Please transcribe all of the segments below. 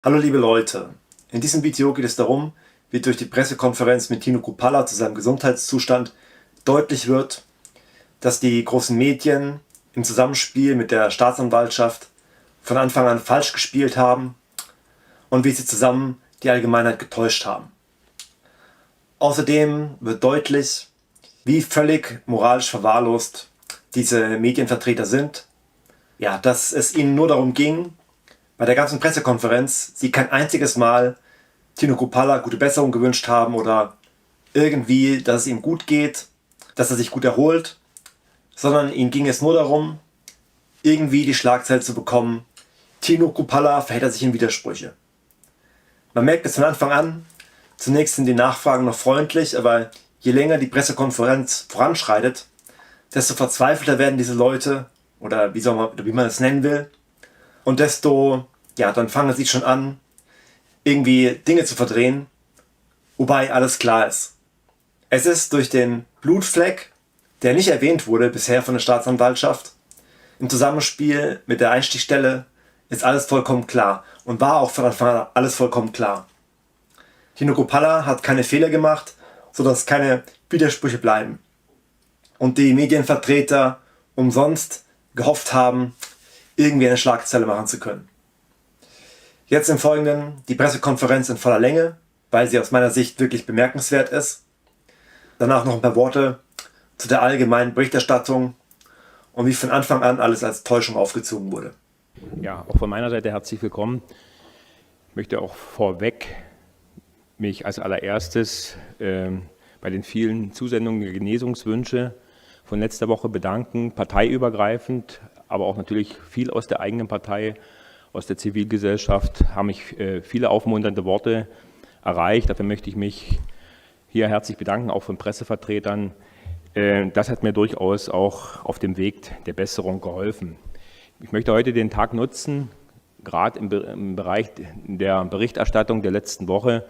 Hallo liebe Leute, in diesem Video geht es darum, wie durch die Pressekonferenz mit Tino Kruppalla zu seinem Gesundheitszustand deutlich wird, dass die großen Medien im Zusammenspiel mit der Staatsanwaltschaft von Anfang an falsch gespielt haben und wie sie zusammen die Allgemeinheit getäuscht haben. Außerdem wird deutlich, wie völlig moralisch verwahrlost diese Medienvertreter sind, dass es ihnen nur darum ging, bei der ganzen Pressekonferenz sie kein einziges Mal Tino Kruppalla gute Besserung gewünscht haben oder irgendwie, dass es ihm gut geht, dass er sich gut erholt, sondern ihnen ging es nur darum, irgendwie die Schlagzeile zu bekommen: Tino Kruppalla verhält sich in Widersprüche. Man merkt es von Anfang an, zunächst sind die Nachfragen noch freundlich, aber je länger die Pressekonferenz voranschreitet, desto verzweifelter werden diese Leute, oder wie man es nennen will, und desto, dann fangen sie schon an, irgendwie Dinge zu verdrehen, wobei alles klar ist. Es ist durch den Blutfleck, der nicht erwähnt wurde bisher von der Staatsanwaltschaft, im Zusammenspiel mit der Einstichstelle ist alles vollkommen klar und war auch von Anfang an alles vollkommen klar. Tino Kruppalla hat keine Fehler gemacht, sodass keine Widersprüche bleiben und die Medienvertreter umsonst gehofft haben, irgendwie eine Schlagzeile machen zu können. Jetzt im Folgenden die Pressekonferenz in voller Länge, weil sie aus meiner Sicht wirklich bemerkenswert ist. Danach noch ein paar Worte zu der allgemeinen Berichterstattung und wie von Anfang an alles als Täuschung aufgezogen wurde. Ja, auch von meiner Seite herzlich willkommen. Ich möchte auch vorweg mich als allererstes bei den vielen Zusendungen der Genesungswünsche von letzter Woche bedanken, parteiübergreifend, aber auch natürlich viel aus der eigenen Partei, aus der Zivilgesellschaft, haben mich viele aufmunternde Worte erreicht. Dafür möchte ich mich hier herzlich bedanken, auch von Pressevertretern. Das hat mir durchaus auch auf dem Weg der Besserung geholfen. Ich möchte heute den Tag nutzen, gerade im Bereich der Berichterstattung der letzten Woche,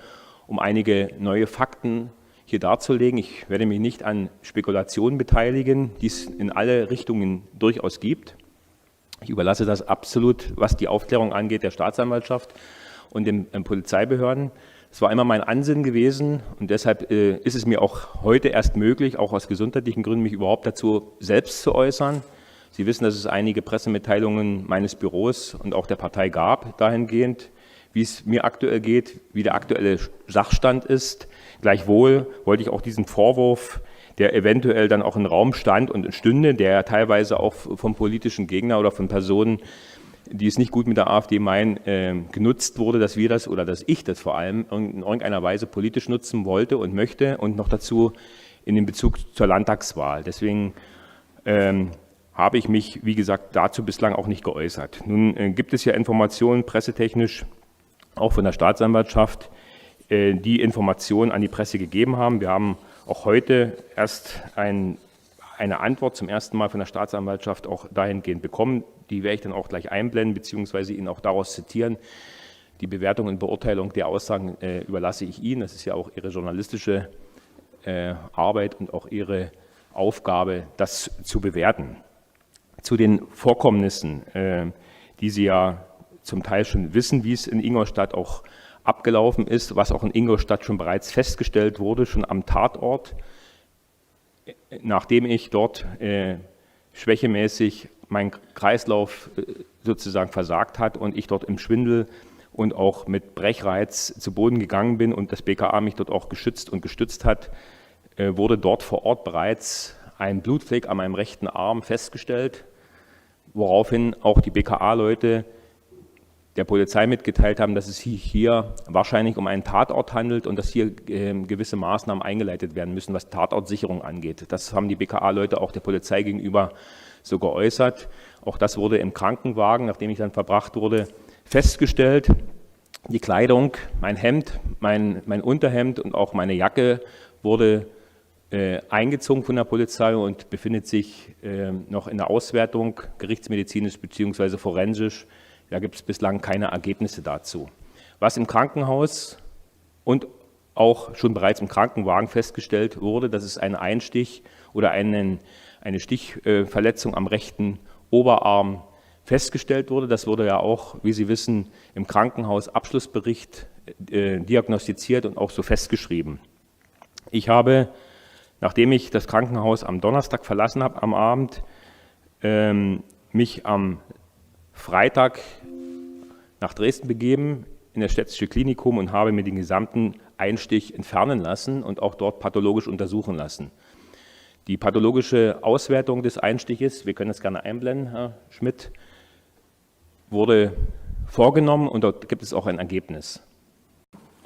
um einige neue Fakten hier darzulegen. Ich werde mich nicht an Spekulationen beteiligen, die es in alle Richtungen durchaus gibt. Ich überlasse das absolut, was die Aufklärung angeht, der Staatsanwaltschaft und den Polizeibehörden. Es war immer mein Ansinnen gewesen und deshalb ist es mir auch heute erst möglich, auch aus gesundheitlichen Gründen, mich überhaupt dazu selbst zu äußern. Sie wissen, dass es einige Pressemitteilungen meines Büros und auch der Partei gab, dahingehend, wie es mir aktuell geht, wie der aktuelle Sachstand ist. Gleichwohl wollte ich auch diesen Vorwurf, der eventuell dann auch im Raum stand und stünde, der teilweise auch vom politischen Gegner oder von Personen, die es nicht gut mit der AfD meinen, genutzt wurde, dass wir das oder dass ich das vor allem in irgendeiner Weise politisch nutzen wollte und möchte und noch dazu in den Bezug zur Landtagswahl. Deswegen habe ich mich, wie gesagt, dazu bislang auch nicht geäußert. Nun gibt es ja Informationen pressetechnisch, auch von der Staatsanwaltschaft, die Informationen an die Presse gegeben haben. Wir haben auch heute erst eine Antwort zum ersten Mal von der Staatsanwaltschaft auch dahingehend bekommen. Die werde ich dann auch gleich einblenden, beziehungsweise Ihnen auch daraus zitieren. Die Bewertung und Beurteilung der Aussagen überlasse ich Ihnen. Das ist ja auch Ihre journalistische Arbeit und auch Ihre Aufgabe, das zu bewerten. Zu den Vorkommnissen, die Sie ja zum Teil schon wissen, wie es in Ingolstadt auch abgelaufen ist, was auch in Ingolstadt schon bereits festgestellt wurde, schon am Tatort, nachdem ich dort schwächemäßig mein Kreislauf sozusagen versagt hat und ich dort im Schwindel und auch mit Brechreiz zu Boden gegangen bin und das BKA mich dort auch geschützt und gestützt hat, wurde dort vor Ort bereits ein Blutfleck an meinem rechten Arm festgestellt, woraufhin auch die BKA-Leute der Polizei mitgeteilt haben, dass es sich hier wahrscheinlich um einen Tatort handelt und dass hier gewisse Maßnahmen eingeleitet werden müssen, was Tatortsicherung angeht. Das haben die BKA-Leute auch der Polizei gegenüber so geäußert. Auch das wurde im Krankenwagen, nachdem ich dann verbracht wurde, festgestellt. Die Kleidung, mein Hemd, mein Unterhemd und auch meine Jacke wurde eingezogen von der Polizei und befindet sich noch in der Auswertung, gerichtsmedizinisch bzw. forensisch. Da gibt es bislang keine Ergebnisse dazu. Was im Krankenhaus und auch schon bereits im Krankenwagen festgestellt wurde, dass es einen Einstich oder eine Stichverletzung am rechten Oberarm festgestellt wurde. Das wurde ja auch, wie Sie wissen, im Krankenhausabschlussbericht diagnostiziert und auch so festgeschrieben. Ich habe, nachdem ich das Krankenhaus am Donnerstag verlassen habe am Abend, mich am Freitag nach Dresden begeben, in das städtische Klinikum, und habe mir den gesamten Einstich entfernen lassen und auch dort pathologisch untersuchen lassen. Die pathologische Auswertung des Einstiches, wir können das gerne einblenden, Herr Schmidt, wurde vorgenommen und dort gibt es auch ein Ergebnis.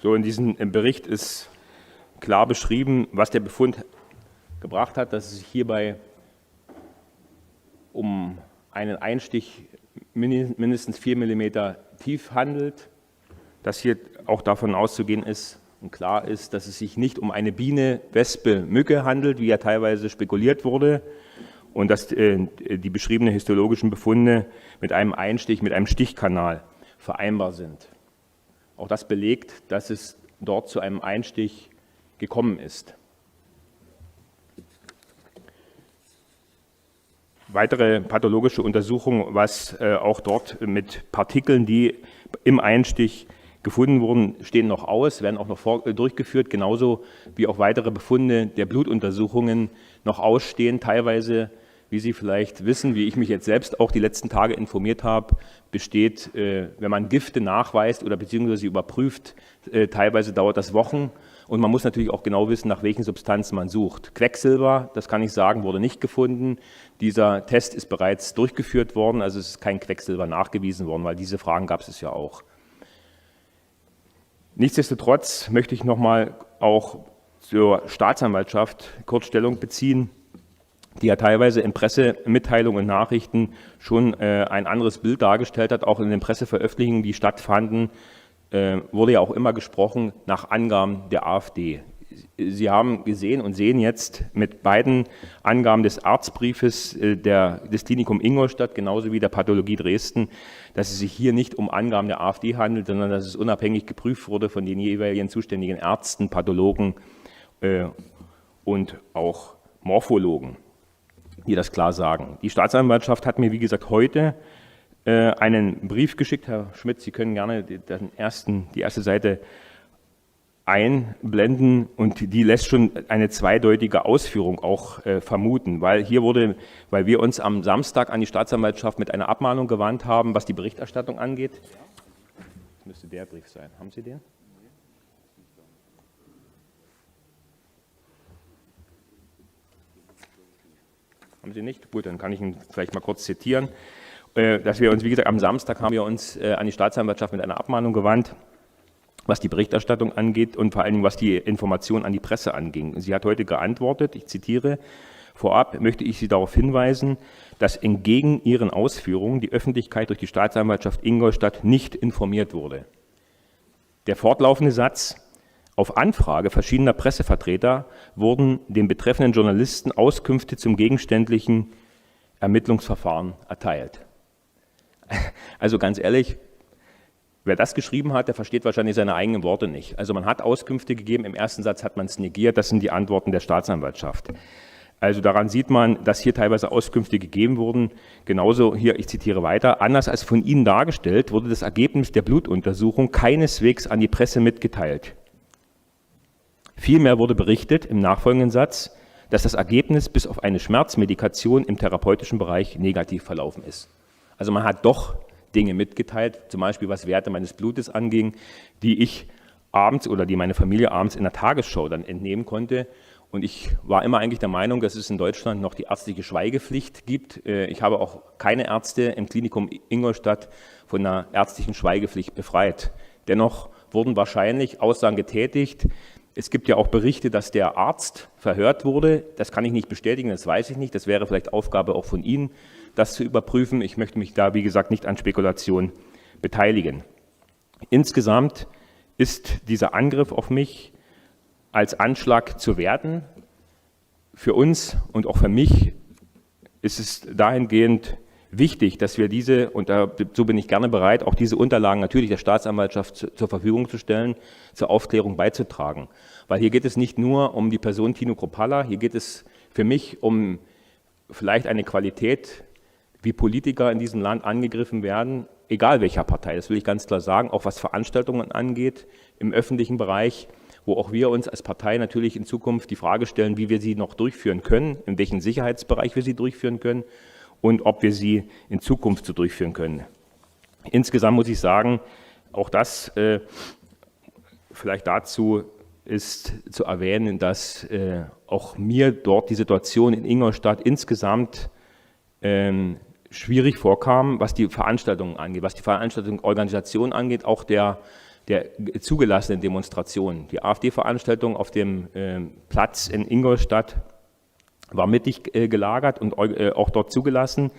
So, in diesem Bericht ist klar beschrieben, was der Befund gebracht hat, dass es sich hierbei um einen Einstich mindestens 4 mm tief handelt, dass hier auch davon auszugehen ist und klar ist, dass es sich nicht um eine Biene, Wespe, Mücke handelt, wie ja teilweise spekuliert wurde, und dass die beschriebenen histologischen Befunde mit einem Einstich, mit einem Stichkanal vereinbar sind. Auch das belegt, dass es dort zu einem Einstich gekommen ist. Weitere pathologische Untersuchungen, was auch dort mit Partikeln, die im Einstich gefunden wurden, stehen noch aus, werden auch noch durchgeführt, genauso wie auch weitere Befunde der Blutuntersuchungen noch ausstehen. Teilweise, wie Sie vielleicht wissen, wie ich mich jetzt selbst auch die letzten Tage informiert habe, besteht, wenn man Gifte nachweist oder beziehungsweise sie überprüft, teilweise dauert das Wochen. Und man muss natürlich auch genau wissen, nach welchen Substanzen man sucht. Quecksilber, das kann ich sagen, wurde nicht gefunden. Dieser Test ist bereits durchgeführt worden, also es ist kein Quecksilber nachgewiesen worden, weil diese Fragen gab es ja auch. Nichtsdestotrotz möchte ich nochmal auch zur Staatsanwaltschaft kurz Stellung beziehen, die ja teilweise in Pressemitteilungen und Nachrichten schon ein anderes Bild dargestellt hat, auch in den Presseveröffentlichungen, die stattfanden, wurde ja auch immer gesprochen nach Angaben der AfD. Sie haben gesehen und sehen jetzt mit beiden Angaben des Arztbriefes des Klinikum Ingolstadt, genauso wie der Pathologie Dresden, dass es sich hier nicht um Angaben der AfD handelt, sondern dass es unabhängig geprüft wurde von den jeweiligen zuständigen Ärzten, Pathologen und auch Morphologen, die das klar sagen. Die Staatsanwaltschaft hat mir, wie gesagt, heute einen Brief geschickt. Herr Schmidt, Sie können gerne die erste Seite einblenden, und die lässt schon eine zweideutige Ausführung auch vermuten, weil wir uns am Samstag an die Staatsanwaltschaft mit einer Abmahnung gewandt haben, was die Berichterstattung angeht. Das müsste der Brief sein. Haben Sie den? Haben Sie nicht? Gut, dann kann ich ihn vielleicht mal kurz zitieren. Dass wir uns, wie gesagt, am Samstag haben wir uns an die Staatsanwaltschaft mit einer Abmahnung gewandt, was die Berichterstattung angeht und vor allen Dingen, was die Information an die Presse anging. Sie hat heute geantwortet, ich zitiere: Vorab möchte ich Sie darauf hinweisen, dass entgegen Ihren Ausführungen die Öffentlichkeit durch die Staatsanwaltschaft Ingolstadt nicht informiert wurde. Der fortlaufende Satz: Auf Anfrage verschiedener Pressevertreter wurden den betreffenden Journalisten Auskünfte zum gegenständlichen Ermittlungsverfahren erteilt. Also ganz ehrlich, wer das geschrieben hat, der versteht wahrscheinlich seine eigenen Worte nicht. Also man hat Auskünfte gegeben, im ersten Satz hat man es negiert, das sind die Antworten der Staatsanwaltschaft. Also daran sieht man, dass hier teilweise Auskünfte gegeben wurden. Genauso hier, ich zitiere weiter: Anders als von Ihnen dargestellt, wurde das Ergebnis der Blutuntersuchung keineswegs an die Presse mitgeteilt. Vielmehr wurde berichtet im nachfolgenden Satz, dass das Ergebnis bis auf eine Schmerzmedikation im therapeutischen Bereich negativ verlaufen ist. Also man hat doch Dinge mitgeteilt, zum Beispiel was Werte meines Blutes anging, die ich abends oder die meine Familie abends in der Tagesschau dann entnehmen konnte. Und ich war immer eigentlich der Meinung, dass es in Deutschland noch die ärztliche Schweigepflicht gibt. Ich habe auch keine Ärzte im Klinikum Ingolstadt von einer ärztlichen Schweigepflicht befreit. Dennoch wurden wahrscheinlich Aussagen getätigt. Es gibt ja auch Berichte, dass der Arzt verhört wurde. Das kann ich nicht bestätigen, das weiß ich nicht. Das wäre vielleicht Aufgabe auch von Ihnen, das zu überprüfen. Ich möchte mich da, wie gesagt, nicht an Spekulation beteiligen. Insgesamt ist dieser Angriff auf mich als Anschlag zu werten. Für uns und auch für mich ist es dahingehend wichtig, dass wir diese, und dazu bin ich gerne bereit, auch diese Unterlagen natürlich der Staatsanwaltschaft zur Verfügung zu stellen, zur Aufklärung beizutragen. Weil hier geht es nicht nur um die Person Tino Kruppalla, hier geht es für mich um vielleicht eine Qualität wie Politiker in diesem Land angegriffen werden, egal welcher Partei, das will ich ganz klar sagen, auch was Veranstaltungen angeht im öffentlichen Bereich, wo auch wir uns als Partei natürlich in Zukunft die Frage stellen, wie wir sie noch durchführen können, in welchem Sicherheitsbereich wir sie durchführen können und ob wir sie in Zukunft so durchführen können. Insgesamt muss ich sagen, auch das vielleicht dazu ist zu erwähnen, dass auch mir dort die Situation in Ingolstadt insgesamt schwierig vorkam, was die Veranstaltungen angeht, was die Veranstaltungsorganisation angeht, auch der zugelassenen Demonstrationen. Die AfD-Veranstaltung auf dem Platz in Ingolstadt war mittig gelagert und auch dort zugelassen.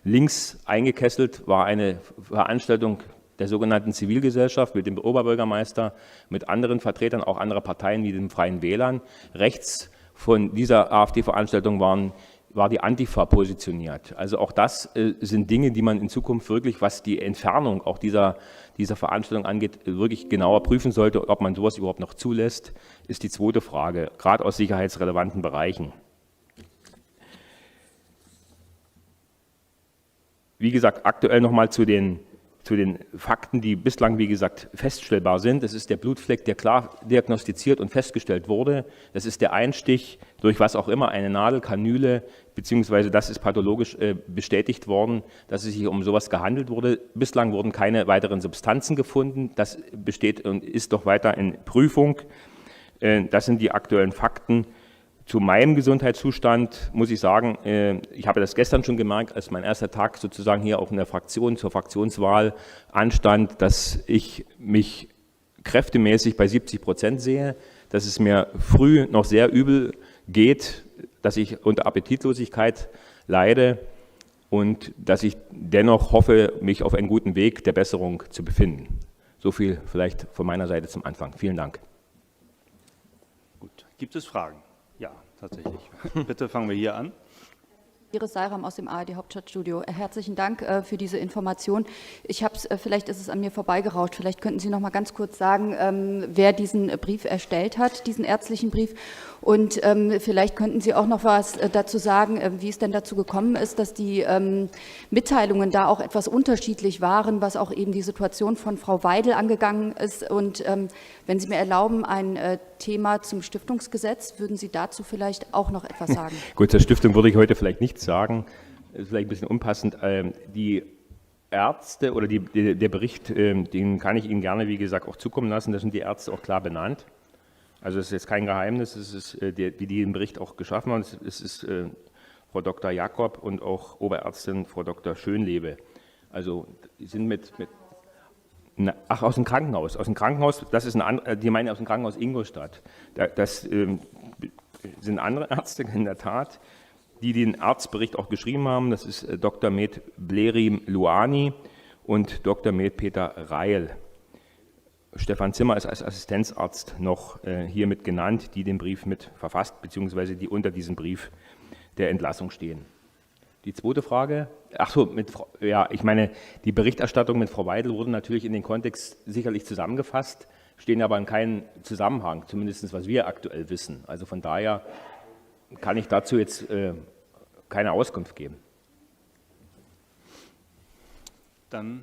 Links eingekesselt war eine Veranstaltung der sogenannten Zivilgesellschaft mit dem Oberbürgermeister, mit anderen Vertretern, auch anderer Parteien wie den Freien Wählern. Rechts von dieser AfD-Veranstaltung war die Antifa positioniert. Also auch das sind Dinge, die man in Zukunft wirklich, was die Entfernung auch dieser Veranstaltung angeht, wirklich genauer prüfen sollte. Ob man sowas überhaupt noch zulässt, ist die zweite Frage, gerade aus sicherheitsrelevanten Bereichen. Wie gesagt, aktuell nochmal zu den Fakten, die bislang, wie gesagt, feststellbar sind. Das ist der Blutfleck, der klar diagnostiziert und festgestellt wurde. Das ist der Einstich durch was auch immer, eine Nadel, Kanüle, beziehungsweise das ist pathologisch bestätigt worden, dass es sich um sowas gehandelt wurde. Bislang wurden keine weiteren Substanzen gefunden. Das besteht und ist doch weiter in Prüfung. Das sind die aktuellen Fakten. Zu meinem Gesundheitszustand muss ich sagen, ich habe das gestern schon gemerkt, als mein erster Tag sozusagen hier auch in der Fraktion zur Fraktionswahl anstand, dass ich mich kräftemäßig bei 70% sehe, dass es mir früh noch sehr übel geht, dass ich unter Appetitlosigkeit leide und dass ich dennoch hoffe, mich auf einen guten Weg der Besserung zu befinden. So viel vielleicht von meiner Seite zum Anfang. Vielen Dank. Gut. Gibt es Fragen? Ja, tatsächlich. Bitte fangen wir hier an. Iris Seiram aus dem ARD Hauptstadtstudio. Herzlichen Dank für diese Information. Vielleicht ist es an mir vorbeigerauscht. Vielleicht könnten Sie noch mal ganz kurz sagen, wer diesen Brief erstellt hat, diesen ärztlichen Brief. Und vielleicht könnten Sie auch noch was dazu sagen, wie es denn dazu gekommen ist, dass die Mitteilungen da auch etwas unterschiedlich waren, was auch eben die Situation von Frau Weidel angegangen ist. Und wenn Sie mir erlauben, ein Thema zum Stiftungsgesetz, würden Sie dazu vielleicht auch noch etwas sagen? Gut, zur Stiftung würde ich heute vielleicht nichts sagen. Das ist vielleicht ein bisschen unpassend. Die Ärzte oder der Bericht, den kann ich Ihnen gerne, wie gesagt, auch zukommen lassen. Da sind die Ärzte auch klar benannt. Also es ist jetzt kein Geheimnis, es ist, wie die den Bericht auch geschaffen haben. Es ist Frau Dr. Jakob und auch Oberärztin Frau Dr. Schönlebe. Also die sind aus dem Krankenhaus. Aus dem Krankenhaus, das ist die meinen aus dem Krankenhaus Ingolstadt. Das sind andere Ärzte in der Tat, die den Arztbericht auch geschrieben haben. Das ist Dr. Med Blerim Luani und Dr. Med Peter Reil. Stefan Zimmer ist als Assistenzarzt noch hier mit genannt, die den Brief mit verfasst, beziehungsweise die unter diesem Brief der Entlassung stehen. Die zweite Frage, ich meine, die Berichterstattung mit Frau Weidel wurde natürlich in den Kontext sicherlich zusammengefasst, stehen aber in keinem Zusammenhang, zumindest was wir aktuell wissen. Also von daher kann ich dazu jetzt keine Auskunft geben. Dann,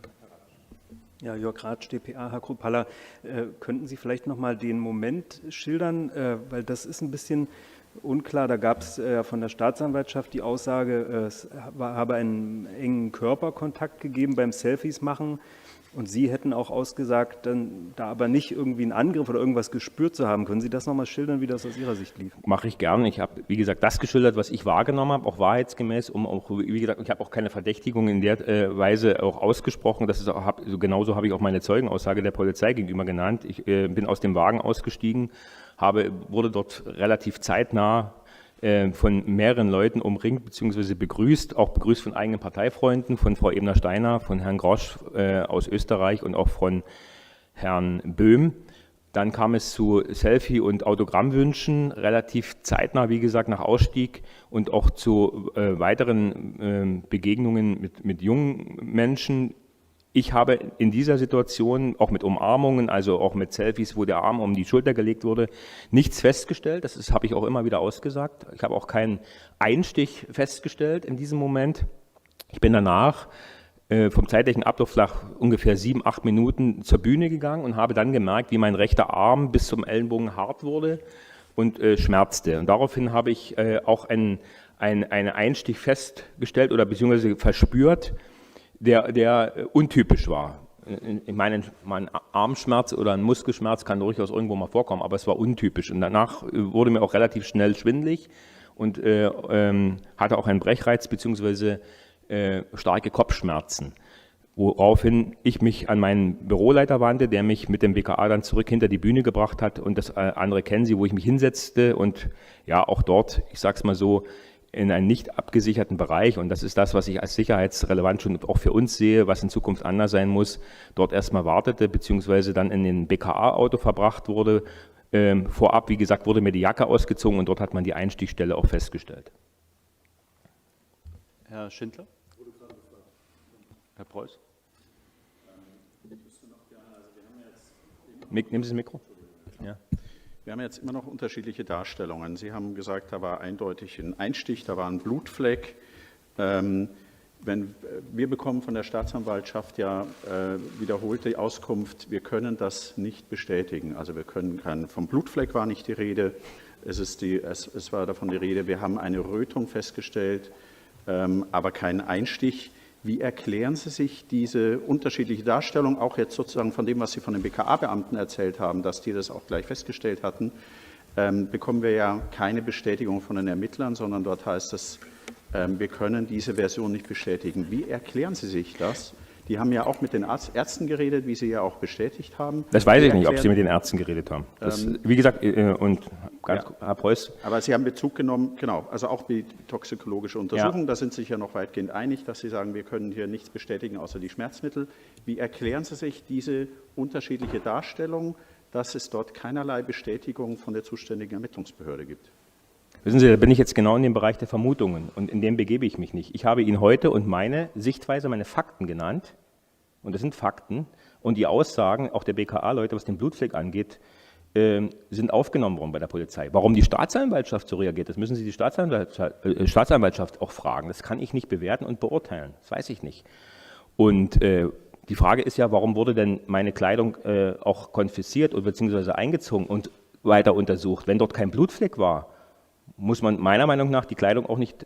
ja, Jörg Ratsch, dpa, Herr Kruppalla, könnten Sie vielleicht noch mal den Moment schildern, weil das ist ein bisschen unklar. Da gab es von der Staatsanwaltschaft die Aussage, es habe einen engen Körperkontakt gegeben beim Selfies machen und Sie hätten auch ausgesagt, dann da aber nicht irgendwie einen Angriff oder irgendwas gespürt zu haben. Können Sie das nochmal schildern, wie das aus Ihrer Sicht lief? Mache ich gerne. Ich habe, wie gesagt, das geschildert, was ich wahrgenommen habe, auch wahrheitsgemäß. Wie gesagt, ich habe auch keine Verdächtigung in der Weise auch ausgesprochen. Das ist auch, genauso habe ich auch meine Zeugenaussage der Polizei gegenüber genannt. Ich bin aus dem Wagen ausgestiegen, wurde dort relativ zeitnah von mehreren Leuten umringt bzw. begrüßt, auch begrüßt von eigenen Parteifreunden, von Frau Ebner-Steiner, von Herrn Grosch aus Österreich und auch von Herrn Böhm. Dann kam es zu Selfie- und Autogrammwünschen, relativ zeitnah, wie gesagt, nach Ausstieg und auch zu weiteren Begegnungen mit jungen Menschen. Ich habe in dieser Situation, auch mit Umarmungen, also auch mit Selfies, wo der Arm um die Schulter gelegt wurde, nichts festgestellt. Das habe ich auch immer wieder ausgesagt. Ich habe auch keinen Einstich festgestellt in diesem Moment. Ich bin danach vom zeitlichen Ablauf nach ungefähr 7, 8 Minuten zur Bühne gegangen und habe dann gemerkt, wie mein rechter Arm bis zum Ellenbogen hart wurde und schmerzte. Und daraufhin habe ich auch einen Einstich festgestellt oder beziehungsweise verspürt, der untypisch war. Ich meine, ein Armschmerz oder ein Muskelschmerz kann durchaus irgendwo mal vorkommen, aber es war untypisch. Und danach wurde mir auch relativ schnell schwindelig und hatte auch einen Brechreiz beziehungsweise starke Kopfschmerzen. Woraufhin ich mich an meinen Büroleiter wandte, der mich mit dem BKA dann zurück hinter die Bühne gebracht hat und das andere kennen Sie, wo ich mich hinsetzte und ja auch dort, ich sag's mal so, in einen nicht abgesicherten Bereich, und das ist das, was ich als sicherheitsrelevant schon auch für uns sehe, was in Zukunft anders sein muss, dort erstmal wartete, beziehungsweise dann in den BKA-Auto verbracht wurde. Vorab, wie gesagt, wurde mir die Jacke ausgezogen und dort hat man die Einstichstelle auch festgestellt. Herr Schindler? Herr Preuß? Nehmen Sie das Mikro? Ja. Wir haben jetzt immer noch unterschiedliche Darstellungen. Sie haben gesagt, da war eindeutig ein Einstich, da war ein Blutfleck. Wir bekommen von der Staatsanwaltschaft ja wiederholte Auskunft, wir können das nicht bestätigen. Also wir können vom Blutfleck war nicht die Rede, es war davon die Rede, wir haben eine Rötung festgestellt, aber keinen Einstich. Wie erklären Sie sich diese unterschiedliche Darstellung, auch jetzt sozusagen von dem, was Sie von den BKA-Beamten erzählt haben, dass die das auch gleich festgestellt hatten, bekommen wir ja keine Bestätigung von den Ermittlern, sondern dort heißt es, wir können diese Version nicht bestätigen. Wie erklären Sie sich das? Die haben ja auch mit den Ärzten geredet, wie Sie ja auch bestätigt haben. Das weiß ich nicht, ob Sie mit den Ärzten geredet haben. Das, wie gesagt, und ganz, ja. Herr Preuß. Aber Sie haben Bezug genommen, genau, also auch die toxikologische Untersuchung, ja. Da sind Sie sich ja noch weitgehend einig, dass Sie sagen, wir können hier nichts bestätigen, außer die Schmerzmittel. Wie erklären Sie sich diese unterschiedliche Darstellung, dass es dort keinerlei Bestätigung von der zuständigen Ermittlungsbehörde gibt? Wissen Sie, da bin ich jetzt genau in dem Bereich der Vermutungen und in dem begebe ich mich nicht. Ich habe Ihnen heute und meine Sichtweise, meine Fakten genannt und das sind Fakten und die Aussagen auch der BKA-Leute, was den Blutfleck angeht, sind aufgenommen worden bei der Polizei. Warum die Staatsanwaltschaft so reagiert, das müssen Sie die Staatsanwaltschaft auch fragen. Das kann ich nicht bewerten und beurteilen, das weiß ich nicht. Und die Frage ist ja, warum wurde denn meine Kleidung auch konfisziert oder beziehungsweise eingezogen und weiter untersucht, wenn dort kein Blutfleck war? Muss man meiner Meinung nach die Kleidung auch nicht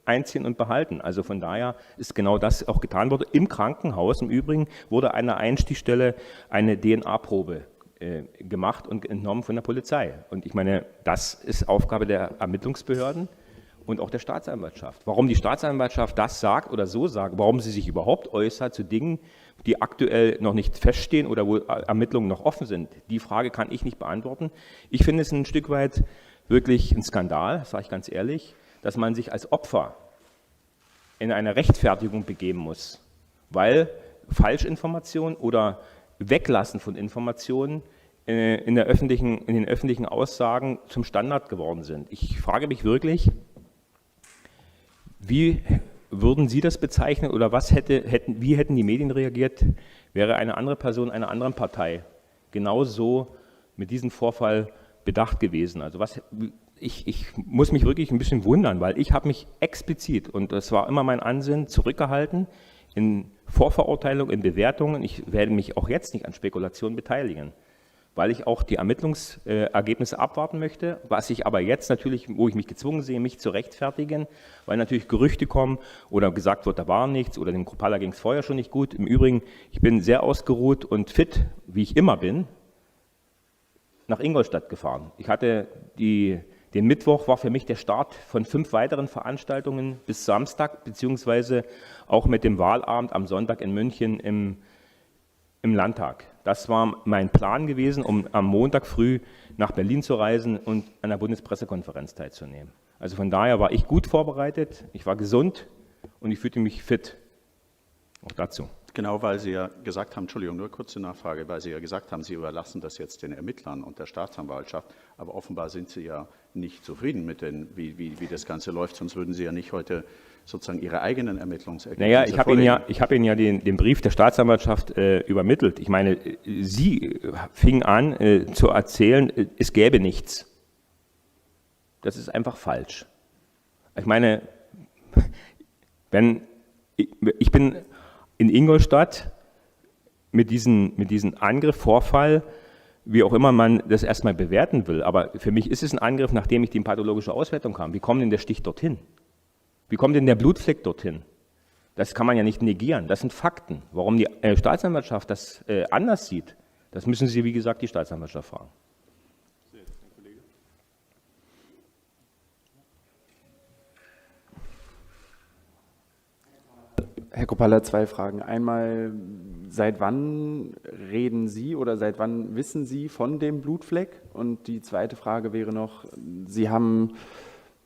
einziehen und behalten. Also von daher ist genau das auch getan worden. Im Krankenhaus im Übrigen wurde an der Einstichstelle eine DNA-Probe gemacht und entnommen von der Polizei. Und ich meine, das ist Aufgabe der Ermittlungsbehörden und auch der Staatsanwaltschaft. Warum die Staatsanwaltschaft das sagt oder so sagt, warum sie sich überhaupt äußert zu Dingen, die aktuell noch nicht feststehen oder wo Ermittlungen noch offen sind, die Frage kann ich nicht beantworten. Ich finde es ein Stück weit wirklich ein Skandal, das sage ich ganz ehrlich, dass man sich als Opfer in eine Rechtfertigung begeben muss, weil Falschinformation oder Weglassen von Informationen in den öffentlichen Aussagen zum Standard geworden sind. Ich frage mich wirklich, wie würden Sie das bezeichnen oder wie hätten die Medien reagiert, wäre eine andere Person einer anderen Partei genauso mit diesem Vorfall bedacht gewesen? Also ich muss mich wirklich ein bisschen wundern, weil ich habe mich explizit, und das war immer mein Ansinnen, zurückgehalten in Vorverurteilung, in Bewertungen. Ich werde mich auch jetzt nicht an Spekulationen beteiligen, weil ich auch die Ermittlungsergebnisse abwarten möchte, was ich aber jetzt natürlich, wo ich mich gezwungen sehe, mich zu rechtfertigen, weil natürlich Gerüchte kommen oder gesagt wird, da war nichts oder dem Kruppalla ging es vorher schon nicht gut. Im Übrigen, ich bin sehr ausgeruht und fit, wie ich immer bin, nach Ingolstadt gefahren. Ich hatte den Mittwoch war für mich der Start von 5 weiteren Veranstaltungen bis Samstag, beziehungsweise auch mit dem Wahlabend am Sonntag in München im Landtag. Das war mein Plan gewesen, um am Montag früh nach Berlin zu reisen und an der Bundespressekonferenz teilzunehmen. Also von daher war ich gut vorbereitet, ich war gesund und ich fühlte mich fit. Auch dazu. Genau, weil Sie ja gesagt haben, Entschuldigung, nur kurze Nachfrage, weil Sie ja gesagt haben, Sie überlassen das jetzt den Ermittlern und der Staatsanwaltschaft, aber offenbar sind Sie ja nicht zufrieden mit wie das Ganze läuft, sonst würden Sie ja nicht heute sozusagen Ihre eigenen Ermittlungsergebnisse Naja, ich habe Ihnen ja den Brief der Staatsanwaltschaft übermittelt. Ich meine, Sie fingen an zu erzählen, es gäbe nichts. Das ist einfach falsch. Ich meine, wenn Ich bin in Ingolstadt mit diesem Angriff, Vorfall, wie auch immer man das erstmal bewerten will, aber für mich ist es ein Angriff, nachdem ich die pathologische Auswertung kam. Wie kommt denn der Stich dorthin? Wie kommt denn der Blutfleck dorthin? Das kann man ja nicht negieren, das sind Fakten. Warum die Staatsanwaltschaft das anders sieht, das müssen Sie, wie gesagt, die Staatsanwaltschaft fragen. Herr Kruppalla, 2 Fragen. Einmal, seit wann reden Sie oder seit wann wissen Sie von dem Blutfleck? Und die zweite Frage wäre noch, Sie haben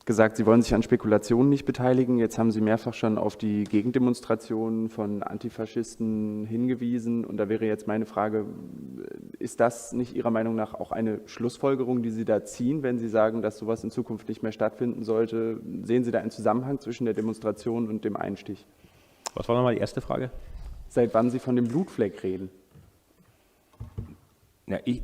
gesagt, Sie wollen sich an Spekulationen nicht beteiligen. Jetzt haben Sie mehrfach schon auf die Gegendemonstrationen von Antifaschisten hingewiesen. Und da wäre jetzt meine Frage, ist das nicht Ihrer Meinung nach auch eine Schlussfolgerung, die Sie da ziehen, wenn Sie sagen, dass sowas in Zukunft nicht mehr stattfinden sollte? Sehen Sie da einen Zusammenhang zwischen der Demonstration und dem Einstich? Was war nochmal die erste Frage? Seit wann Sie von dem Blutfleck reden? Ja, ich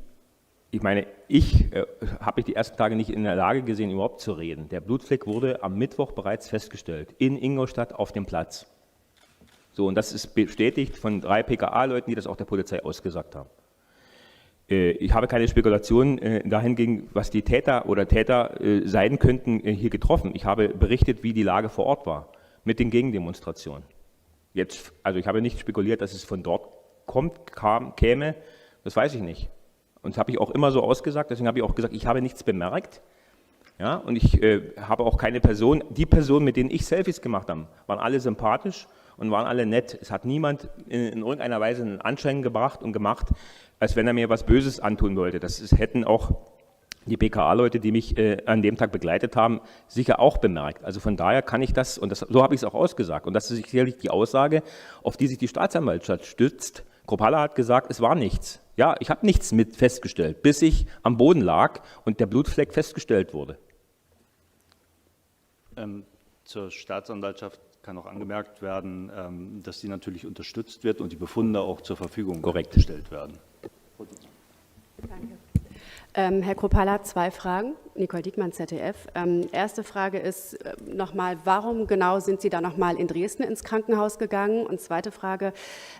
habe mich die ersten Tage nicht in der Lage gesehen, überhaupt zu reden. Der Blutfleck wurde am Mittwoch bereits festgestellt, in Ingolstadt auf dem Platz. So, und das ist bestätigt von 3 PKA-Leuten, die das auch der Polizei ausgesagt haben. Ich habe keine Spekulationen dahingegen, was die Täter sein könnten, hier getroffen. Ich habe berichtet, wie die Lage vor Ort war, mit den Gegendemonstrationen. Also ich habe nicht spekuliert, dass es von dort käme, das weiß ich nicht. Und das habe ich auch immer so ausgesagt, deswegen habe ich auch gesagt, ich habe nichts bemerkt. Ja, und ich habe auch keine Person, die Personen, mit denen ich Selfies gemacht habe, waren alle sympathisch und waren alle nett. Es hat niemand in irgendeiner Weise einen Anschein gebracht und gemacht, als wenn er mir was Böses antun wollte. Hätten auch die PKA-Leute, die mich an dem Tag begleitet haben, sicher auch bemerkt. Also von daher kann ich das, und so habe ich es auch ausgesagt. Und das ist sicherlich die Aussage, auf die sich die Staatsanwaltschaft stützt. Kruppalla hat gesagt, es war nichts. Ja, ich habe nichts mit festgestellt, bis ich am Boden lag und der Blutfleck festgestellt wurde. Zur Staatsanwaltschaft kann auch angemerkt werden, dass sie natürlich unterstützt wird und die Befunde auch zur Verfügung gestellt werden. Danke. Herr Kruppalla, 2 Fragen. Nicole Diekmann, ZDF. Erste Frage ist nochmal, warum genau sind Sie da nochmal in Dresden ins Krankenhaus gegangen? Und zweite Frage,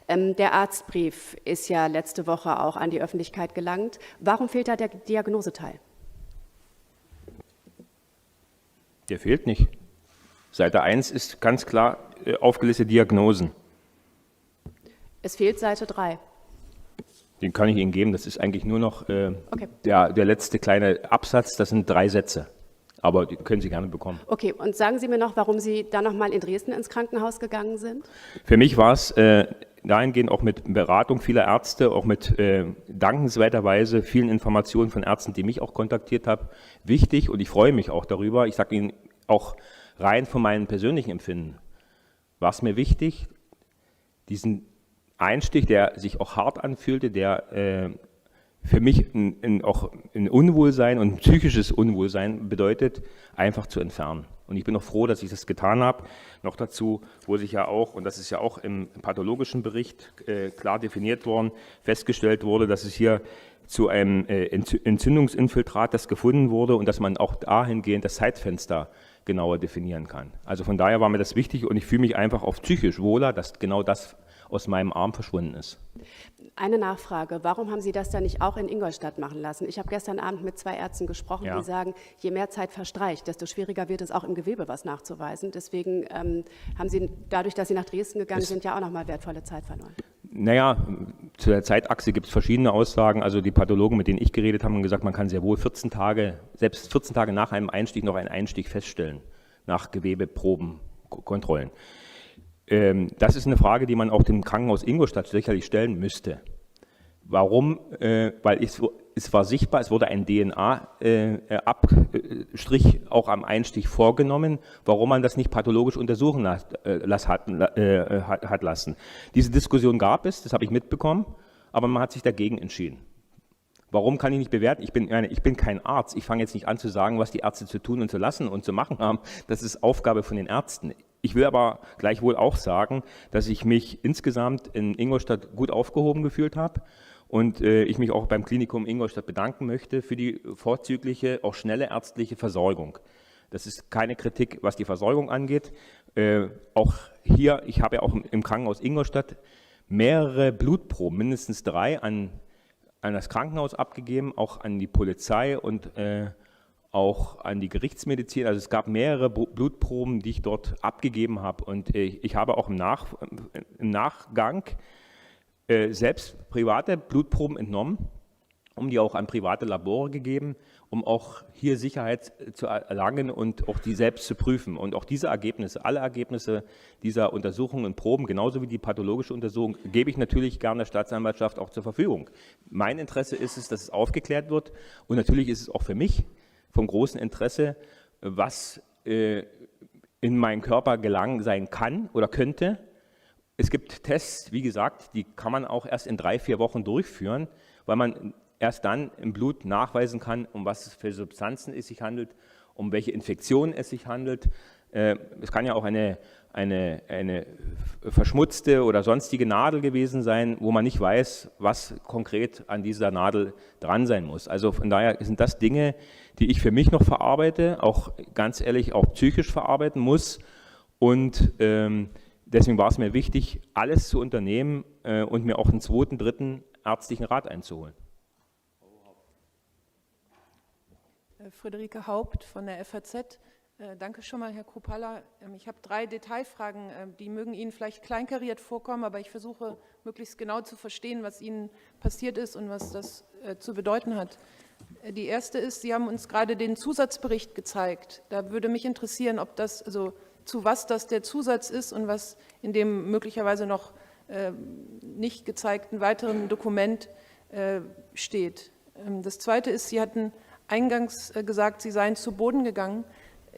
der Arztbrief ist ja letzte Woche auch an die Öffentlichkeit gelangt. Warum fehlt da der Diagnoseteil? Der fehlt nicht. Seite 1 ist ganz klar aufgelistete Diagnosen. Es fehlt Seite 3. Den kann ich Ihnen geben, das ist eigentlich nur noch Okay. der letzte kleine Absatz, das sind 3 Sätze. Aber die können Sie gerne bekommen. Okay, und sagen Sie mir noch, warum Sie dann nochmal in Dresden ins Krankenhaus gegangen sind? Für mich war es dahingehend auch mit Beratung vieler Ärzte, auch mit dankenswerterweise vielen Informationen von Ärzten, die mich auch kontaktiert haben, wichtig und ich freue mich auch darüber. Ich sage Ihnen auch rein von meinem persönlichen Empfinden, war es mir wichtig, diesen Einstich, der sich auch hart anfühlte, der für mich auch ein Unwohlsein und ein psychisches Unwohlsein bedeutet, einfach zu entfernen. Und ich bin auch froh, dass ich das getan habe. Noch dazu, wo sich ja auch, und das ist ja auch im pathologischen Bericht klar definiert worden, festgestellt wurde, dass es hier zu einem Entzündungsinfiltrat, das gefunden wurde und dass man auch dahingehend das Zeitfenster genauer definieren kann. Also von daher war mir das wichtig und ich fühle mich einfach auch psychisch wohler, dass genau das aus meinem Arm verschwunden ist. Eine Nachfrage, warum haben Sie das dann nicht auch in Ingolstadt machen lassen? Ich habe gestern Abend mit 2 Ärzten gesprochen, die sagen, je mehr Zeit verstreicht, desto schwieriger wird es auch im Gewebe was nachzuweisen. Deswegen haben Sie, dadurch, dass Sie nach Dresden gegangen sind, ja auch nochmal wertvolle Zeit verloren. Naja, zu der Zeitachse gibt es verschiedene Aussagen. Also die Pathologen, mit denen ich geredet habe, haben gesagt, man kann sehr wohl 14 Tage, selbst 14 Tage nach einem Einstich noch einen Einstich feststellen, nach Gewebeproben, Kontrollen. Das ist eine Frage, die man auch dem Krankenhaus Ingolstadt sicherlich stellen müsste. Warum? Weil es war sichtbar, es wurde ein DNA-Abstrich auch am Einstich vorgenommen, warum man das nicht pathologisch untersuchen hat lassen. Diese Diskussion gab es, das habe ich mitbekommen, aber man hat sich dagegen entschieden. Warum kann ich nicht bewerten? Ich bin kein Arzt. Ich fange jetzt nicht an zu sagen, was die Ärzte zu tun und zu lassen und zu machen haben. Das ist Aufgabe von den Ärzten. Ich will aber gleichwohl auch sagen, dass ich mich insgesamt in Ingolstadt gut aufgehoben gefühlt habe und ich mich auch beim Klinikum Ingolstadt bedanken möchte für die vorzügliche, auch schnelle ärztliche Versorgung. Das ist keine Kritik, was die Versorgung angeht. Auch hier, ich habe ja auch im Krankenhaus Ingolstadt mehrere Blutproben, mindestens 3, an das Krankenhaus abgegeben, auch an die Polizei und auch an die Gerichtsmedizin. Also es gab mehrere Blutproben, die ich dort abgegeben habe. Und ich habe auch im Nachgang selbst private Blutproben entnommen, um die auch an private Labore gegeben, um auch hier Sicherheit zu erlangen und auch die selbst zu prüfen. Und auch diese Ergebnisse, alle Ergebnisse dieser Untersuchungen und Proben, genauso wie die pathologische Untersuchung, gebe ich natürlich gerne der Staatsanwaltschaft auch zur Verfügung. Mein Interesse ist es, dass es aufgeklärt wird. Und natürlich ist es auch für mich vom großen Interesse, was in meinen Körper gelangen sein kann oder könnte. Es gibt Tests, wie gesagt, die kann man auch erst in 3-4 Wochen durchführen, weil man erst dann im Blut nachweisen kann, um was es für Substanzen es sich handelt, um welche Infektionen es sich handelt. Es kann ja auch eine verschmutzte oder sonstige Nadel gewesen sein, wo man nicht weiß, was konkret an dieser Nadel dran sein muss. Also von daher sind das Dinge, die ich für mich noch verarbeite, auch ganz ehrlich auch psychisch verarbeiten muss. Und deswegen war es mir wichtig, alles zu unternehmen und mir auch einen 2., 3. ärztlichen Rat einzuholen. Friederike Haupt von der FAZ. Danke schon mal, Herr Kruppalla. Ich habe 3 Detailfragen, die mögen Ihnen vielleicht kleinkariert vorkommen, aber ich versuche möglichst genau zu verstehen, was Ihnen passiert ist und was das zu bedeuten hat. Die erste ist, Sie haben uns gerade den Zusatzbericht gezeigt. Da würde mich interessieren, ob das, also zu was das der Zusatz ist und was in dem möglicherweise noch nicht gezeigten weiteren Dokument steht. Das zweite ist, Sie hatten eingangs gesagt, Sie seien zu Boden gegangen.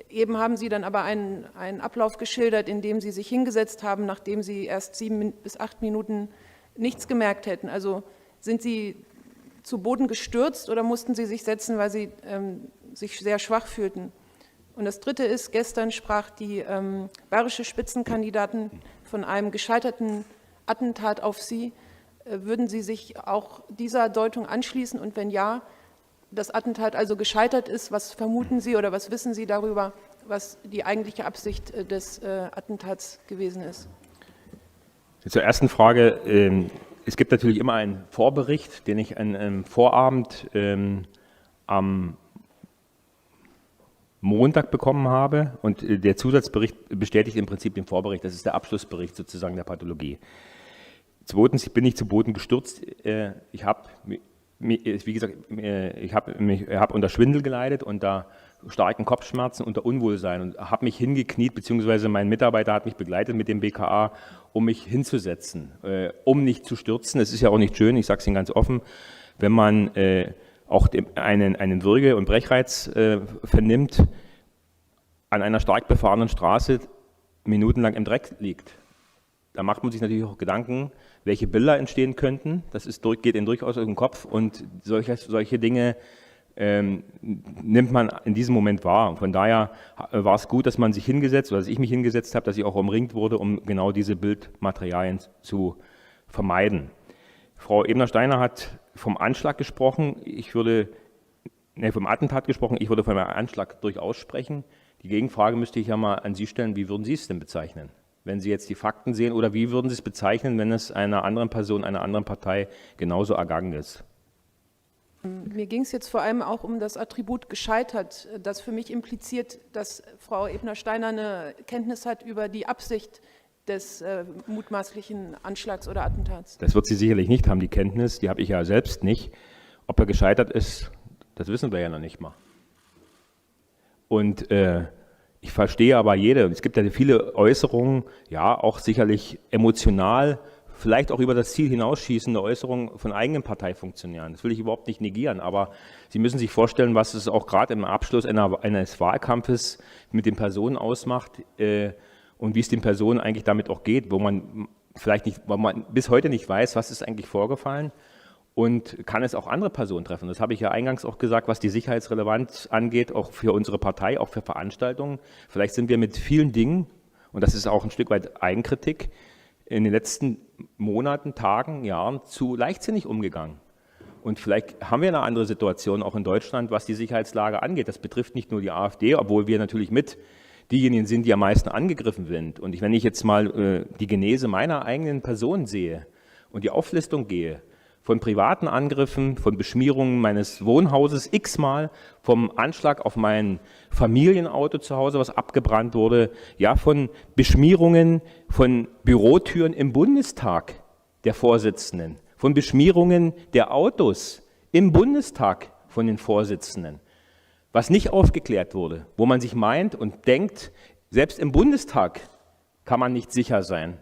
Eben haben Sie dann aber einen Ablauf geschildert, in dem Sie sich hingesetzt haben, nachdem Sie erst 7 bis 8 Minuten nichts gemerkt hätten. Also sind Sie zu Boden gestürzt oder mussten Sie sich setzen, weil Sie sich sehr schwach fühlten? Und das Dritte ist, gestern sprach die bayerische Spitzenkandidatin von einem gescheiterten Attentat auf Sie. Würden Sie sich auch dieser Deutung anschließen und wenn ja, das Attentat also gescheitert ist, was vermuten Sie oder was wissen Sie darüber, was die eigentliche Absicht des Attentats gewesen ist? Zur ersten Frage. Es gibt natürlich immer einen Vorbericht, den ich an einem Vorabend am Montag bekommen habe. Und der Zusatzbericht bestätigt im Prinzip den Vorbericht. Das ist der Abschlussbericht sozusagen der Pathologie. Zweitens bin ich zu Boden gestürzt. Ich habe, wie gesagt, ich habe unter Schwindel geleidet, unter starken Kopfschmerzen, unter Unwohlsein und habe mich hingekniet, beziehungsweise mein Mitarbeiter hat mich begleitet mit dem BKA, um mich hinzusetzen, um nicht zu stürzen. Es ist ja auch nicht schön, ich sage es Ihnen ganz offen, wenn man auch einen Würge- und Brechreiz vernimmt, an einer stark befahrenen Straße minutenlang im Dreck liegt. Da macht man sich natürlich auch Gedanken, welche Bilder entstehen könnten. Das geht Ihnen durchaus aus dem Kopf und solche Dinge nimmt man in diesem Moment wahr. Von daher war es gut, dass man sich hingesetzt oder dass ich mich hingesetzt habe, dass ich auch umringt wurde, um genau diese Bildmaterialien zu vermeiden. Frau Ebner-Steiner hat vom Anschlag gesprochen. Vom Attentat gesprochen. Ich würde von einem Anschlag durchaus sprechen. Die Gegenfrage müsste ich ja mal an Sie stellen. Wie würden Sie es denn bezeichnen, wenn Sie jetzt die Fakten sehen? Oder wie würden Sie es bezeichnen, wenn es einer anderen Person, einer anderen Partei genauso ergangen ist? Mir ging es jetzt vor allem auch um das Attribut gescheitert, das für mich impliziert, dass Frau Ebner-Steiner eine Kenntnis hat über die Absicht des mutmaßlichen Anschlags oder Attentats. Das wird sie sicherlich nicht haben, die Kenntnis, die habe ich ja selbst nicht. Ob er gescheitert ist, das wissen wir ja noch nicht mal. Und ich verstehe aber es gibt ja viele Äußerungen, ja auch sicherlich emotional, vielleicht auch über das Ziel hinausschießende Äußerungen von eigenen Parteifunktionären. Das will ich überhaupt nicht negieren, aber Sie müssen sich vorstellen, was es auch gerade im Abschluss eines Wahlkampfes mit den Personen ausmacht und wie es den Personen eigentlich damit auch geht, wo man bis heute nicht weiß, was ist eigentlich vorgefallen und kann es auch andere Personen treffen. Das habe ich ja eingangs auch gesagt, was die Sicherheitsrelevanz angeht, auch für unsere Partei, auch für Veranstaltungen. Vielleicht sind wir mit vielen Dingen, und das ist auch ein Stück weit Eigenkritik, in den letzten Monaten, Tagen, Jahren zu leichtsinnig umgegangen. Und vielleicht haben wir eine andere Situation auch in Deutschland, was die Sicherheitslage angeht. Das betrifft nicht nur die AfD, obwohl wir natürlich mit diejenigen sind, die am meisten angegriffen sind. Und wenn ich jetzt mal die Genese meiner eigenen Person sehe und die Auflistung gehe, von privaten Angriffen, von Beschmierungen meines Wohnhauses x-mal, vom Anschlag auf mein Familienauto zu Hause, was abgebrannt wurde, ja, von Beschmierungen von Bürotüren im Bundestag der Vorsitzenden, von Beschmierungen der Autos im Bundestag von den Vorsitzenden, was nicht aufgeklärt wurde, wo man sich meint und denkt, selbst im Bundestag kann man nicht sicher sein.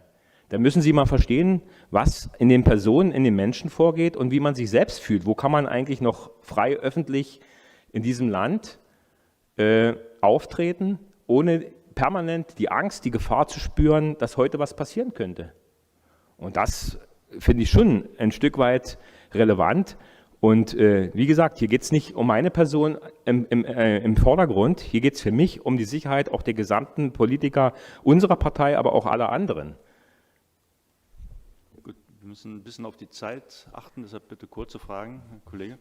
Da müssen Sie mal verstehen, was in den Personen, in den Menschen vorgeht und wie man sich selbst fühlt. Wo kann man eigentlich noch frei öffentlich in diesem Land auftreten, ohne permanent die Angst, die Gefahr zu spüren, dass heute was passieren könnte. Und das finde ich schon ein Stück weit relevant. Und wie gesagt, hier geht es nicht um meine Person im Vordergrund, hier geht es für mich um die Sicherheit auch der gesamten Politiker unserer Partei, aber auch aller anderen. Gut, wir müssen ein bisschen auf die Zeit achten, deshalb bitte kurze Fragen, Herr Kollege.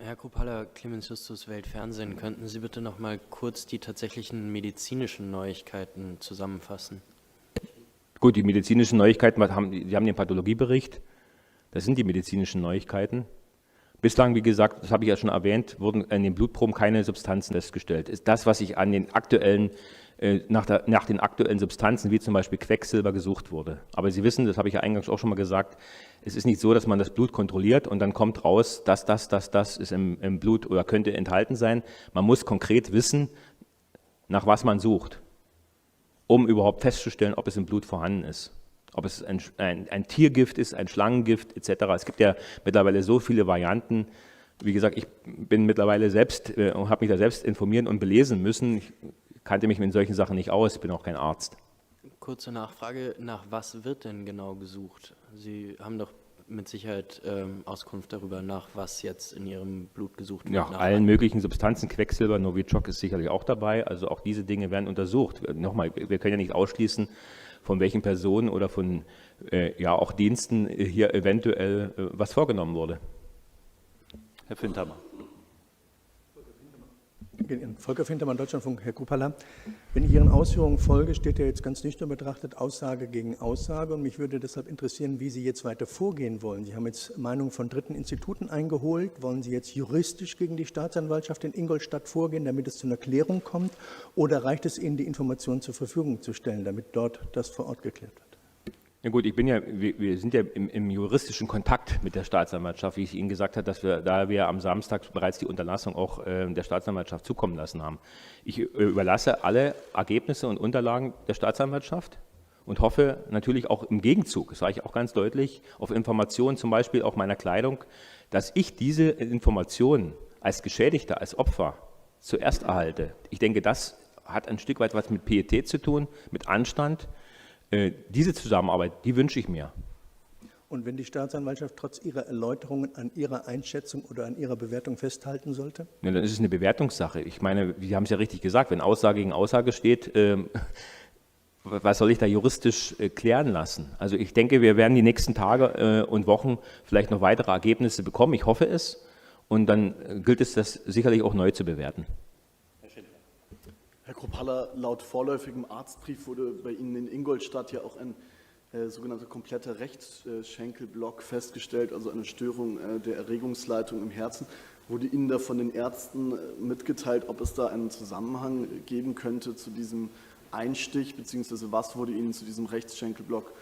Herr Kruppalla, Clemens Justus, Weltfernsehen, könnten Sie bitte noch mal kurz die tatsächlichen medizinischen Neuigkeiten zusammenfassen? Gut, die medizinischen Neuigkeiten, Sie haben den Pathologiebericht, das sind die medizinischen Neuigkeiten. Bislang, wie gesagt, das habe ich ja schon erwähnt, wurden in den Blutproben keine Substanzen festgestellt. Ist das, was ich an den aktuellen, nach den aktuellen Substanzen, wie zum Beispiel Quecksilber, gesucht wurde. Aber Sie wissen, das habe ich ja eingangs auch schon mal gesagt, es ist nicht so, dass man das Blut kontrolliert und dann kommt raus, das ist im Blut oder könnte enthalten sein. Man muss konkret wissen, nach was man sucht, um überhaupt festzustellen, ob es im Blut vorhanden ist. Ob es ein Tiergift ist, ein Schlangengift etc. Es gibt ja mittlerweile so viele Varianten. Wie gesagt, ich bin mittlerweile selbst und habe mich da selbst informieren und belesen müssen. Ich kannte mich mit solchen Sachen nicht aus, ich bin auch kein Arzt. Kurze Nachfrage, nach was wird denn genau gesucht? Sie haben doch mit Sicherheit Auskunft darüber, nach was jetzt in Ihrem Blut gesucht wird. Ja, allen möglichen Substanzen, Quecksilber, Novichok ist sicherlich auch dabei, also auch diese Dinge werden untersucht. Nochmal, wir können ja nicht ausschließen, von welchen Personen oder von ja, auch Diensten hier eventuell was vorgenommen wurde. Herr Findhammer. Volker Fintermann, Deutschlandfunk. Herr Kruppalla, wenn ich Ihren Ausführungen folge, steht ja jetzt ganz nüchtern betrachtet Aussage gegen Aussage und mich würde deshalb interessieren, wie Sie jetzt weiter vorgehen wollen. Sie haben jetzt Meinungen von dritten Instituten eingeholt. Wollen Sie jetzt juristisch gegen die Staatsanwaltschaft in Ingolstadt vorgehen, damit es zu einer Klärung kommt, oder reicht es Ihnen, die Informationen zur Verfügung zu stellen, damit dort das vor Ort geklärt wird? Ja gut, wir sind ja im juristischen Kontakt mit der Staatsanwaltschaft, wie ich Ihnen gesagt habe, da wir am Samstag bereits die Unterlassung auch der Staatsanwaltschaft zukommen lassen haben. Ich überlasse alle Ergebnisse und Unterlagen der Staatsanwaltschaft und hoffe natürlich auch im Gegenzug, das sage ich auch ganz deutlich, auf Informationen zum Beispiel auch meiner Kleidung, dass ich diese Informationen als Geschädigter, als Opfer zuerst erhalte. Ich denke, das hat ein Stück weit was mit Pietät zu tun, mit Anstand. Diese Zusammenarbeit, die wünsche ich mir. Und wenn die Staatsanwaltschaft trotz Ihrer Erläuterungen an Ihrer Einschätzung oder an Ihrer Bewertung festhalten sollte? Ja, dann ist es eine Bewertungssache. Ich meine, Sie haben es ja richtig gesagt, wenn Aussage gegen Aussage steht, was soll ich da juristisch klären lassen? Also ich denke, wir werden die nächsten Tage und Wochen vielleicht noch weitere Ergebnisse bekommen. Ich hoffe es. Und dann gilt es, das sicherlich auch neu zu bewerten. Herr Kruppalla, laut vorläufigem Arztbrief wurde bei Ihnen in Ingolstadt ja auch ein sogenannter kompletter Rechtsschenkelblock festgestellt, also eine Störung der Erregungsleitung im Herzen. Wurde Ihnen da von den Ärzten mitgeteilt, ob es da einen Zusammenhang geben könnte zu diesem Einstich, beziehungsweise was wurde Ihnen zu diesem Rechtsschenkelblock,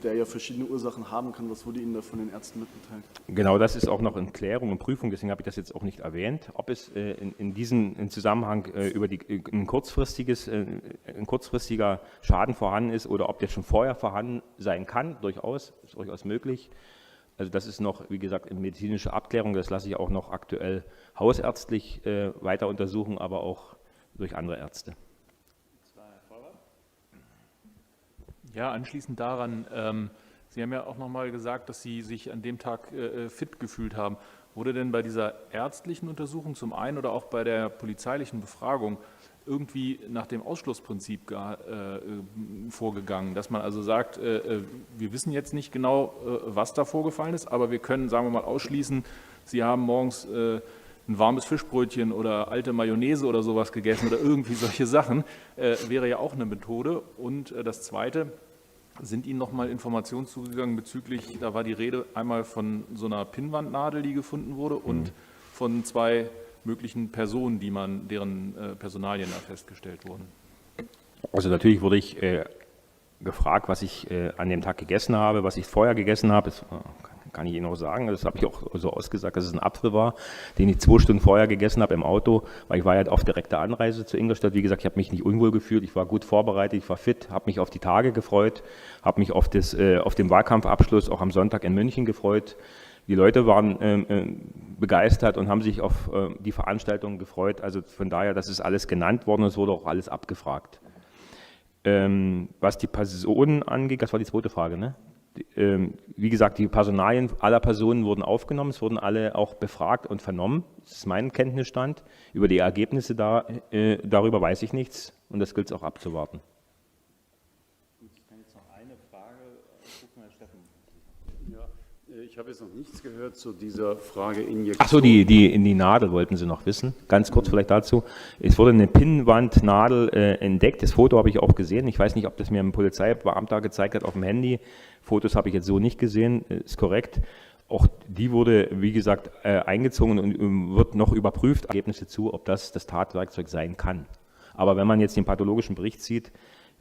der ja verschiedene Ursachen haben kann, was wurde Ihnen da von den Ärzten mitgeteilt? Genau, das ist auch noch in Klärung und Prüfung, deswegen habe ich das jetzt auch nicht erwähnt, ob es in diesem Zusammenhang ein kurzfristiger Schaden vorhanden ist oder ob der schon vorher vorhanden sein kann, ist durchaus möglich. Also das ist noch, wie gesagt, in medizinischer Abklärung, das lasse ich auch noch aktuell hausärztlich weiter untersuchen, aber auch durch andere Ärzte. Ja, anschließend daran, Sie haben ja auch noch mal gesagt, dass Sie sich an dem Tag fit gefühlt haben. Wurde denn bei dieser ärztlichen Untersuchung zum einen oder auch bei der polizeilichen Befragung irgendwie nach dem Ausschlussprinzip vorgegangen, dass man also sagt, wir wissen jetzt nicht genau, was da vorgefallen ist, aber wir können, sagen wir mal, ausschließen, Sie haben morgens ein warmes Fischbrötchen oder alte Mayonnaise oder sowas gegessen oder irgendwie solche Sachen, wäre ja auch eine Methode. Und das Zweite, sind Ihnen nochmal Informationen zugegangen bezüglich, da war die Rede einmal von so einer Pinnwandnadel, die gefunden wurde, und von 2 möglichen Personen, deren Personalien da festgestellt wurden? Also natürlich wurde ich gefragt, was ich an dem Tag gegessen habe, was ich vorher gegessen habe. Das kann ich Ihnen auch sagen. Das habe ich auch so ausgesagt, dass es ein Apfel war, den ich 2 Stunden vorher gegessen habe im Auto, weil ich war ja auf direkter Anreise zu Ingolstadt. Wie gesagt, ich habe mich nicht unwohl gefühlt, ich war gut vorbereitet, ich war fit, habe mich auf die Tage gefreut, habe mich auf den Wahlkampfabschluss auch am Sonntag in München gefreut. Die Leute waren begeistert und haben sich auf die Veranstaltung gefreut. Also von daher, das ist alles genannt worden und es wurde auch alles abgefragt. Was die Personen angeht, das war die zweite Frage, ne? Wie gesagt, die Personalien aller Personen wurden aufgenommen, es wurden alle auch befragt und vernommen. Das ist mein Kenntnisstand. Über die Ergebnisse darüber weiß ich nichts und das gilt es auch abzuwarten. Ich kann jetzt noch eine Frage, Herr Steffen. Ja, ich habe jetzt noch nichts gehört zu dieser Frage Injektion. Ach so, die Nadel wollten Sie noch wissen. Ganz kurz vielleicht dazu. Es wurde eine Pinnwandnadel entdeckt. Das Foto habe ich auch gesehen. Ich weiß nicht, ob das mir ein Polizeibeamter gezeigt hat auf dem Handy. Fotos habe ich jetzt so nicht gesehen, ist korrekt. Auch die wurde, wie gesagt, eingezogen und wird noch überprüft, Ergebnisse zu, ob das Tatwerkzeug sein kann. Aber wenn man jetzt den pathologischen Bericht sieht,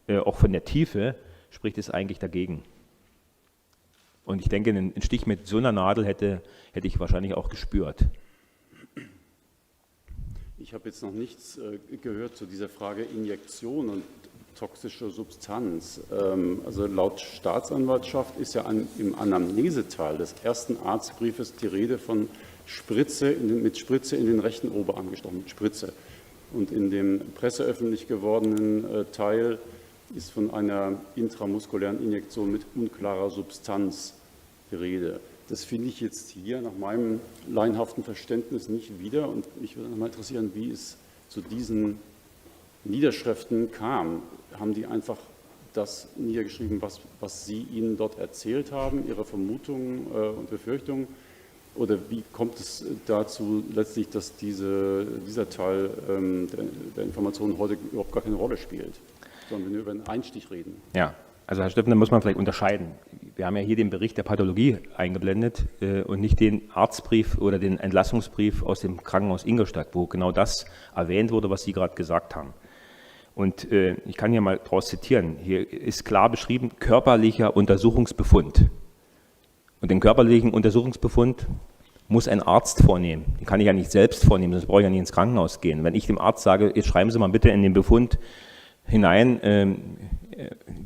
auch von der Tiefe, spricht es eigentlich dagegen. Und ich denke, einen Stich mit so einer Nadel hätte ich wahrscheinlich auch gespürt. Ich habe jetzt noch nichts gehört zu dieser Frage Injektion und toxische Substanz. Also laut Staatsanwaltschaft ist ja im Anamneseteil des ersten Arztbriefes die Rede von mit Spritze in den rechten Oberarm gestochen, mit Spritze. Und in dem presseöffentlich gewordenen Teil ist von einer intramuskulären Injektion mit unklarer Substanz die Rede. Das finde ich jetzt hier nach meinem laienhaften Verständnis nicht wieder. Und mich würde nochmal interessieren, wie es zu diesen Niederschriften kam. Haben die einfach das niedergeschrieben, was Sie ihnen dort erzählt haben, Ihre Vermutungen und Befürchtungen? Oder wie kommt es dazu letztlich, dass dieser Teil der Informationen heute überhaupt gar keine Rolle spielt, sondern wir nur über einen Einstich reden? Ja, also Herr Steffen, da muss man vielleicht unterscheiden. Wir haben ja hier den Bericht der Pathologie eingeblendet und nicht den Arztbrief oder den Entlassungsbrief aus dem Krankenhaus Ingolstadt, wo genau das erwähnt wurde, was Sie gerade gesagt haben. Und ich kann hier mal daraus zitieren. Hier ist klar beschrieben, körperlicher Untersuchungsbefund. Und den körperlichen Untersuchungsbefund muss ein Arzt vornehmen. Den kann ich ja nicht selbst vornehmen, sonst brauche ich ja nicht ins Krankenhaus gehen. Wenn ich dem Arzt sage, jetzt schreiben Sie mal bitte in den Befund hinein,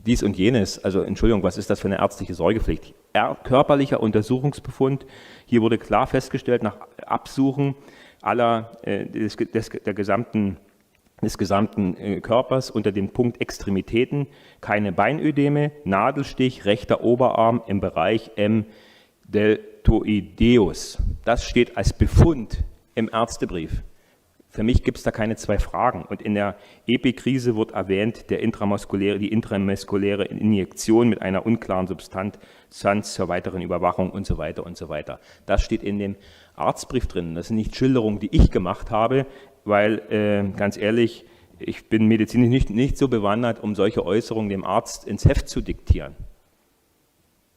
dies und jenes, also Entschuldigung, was ist das für eine ärztliche Sorgepflicht? Körperlicher Untersuchungsbefund, hier wurde klar festgestellt, nach Absuchen des gesamten Körpers unter dem Punkt Extremitäten, keine Beinödeme, Nadelstich, rechter Oberarm im Bereich M. deltoideus. Das steht als Befund im Ärztebrief. Für mich gibt es da keine 2 Fragen. Und in der Epikrise wird erwähnt, die intramuskuläre Injektion mit einer unklaren Substanz zur weiteren Überwachung und so weiter und so weiter. Das steht in dem Arztbrief drin. Das sind nicht Schilderungen, die ich gemacht habe, weil, ganz ehrlich, ich bin medizinisch nicht so bewandert, um solche Äußerungen dem Arzt ins Heft zu diktieren.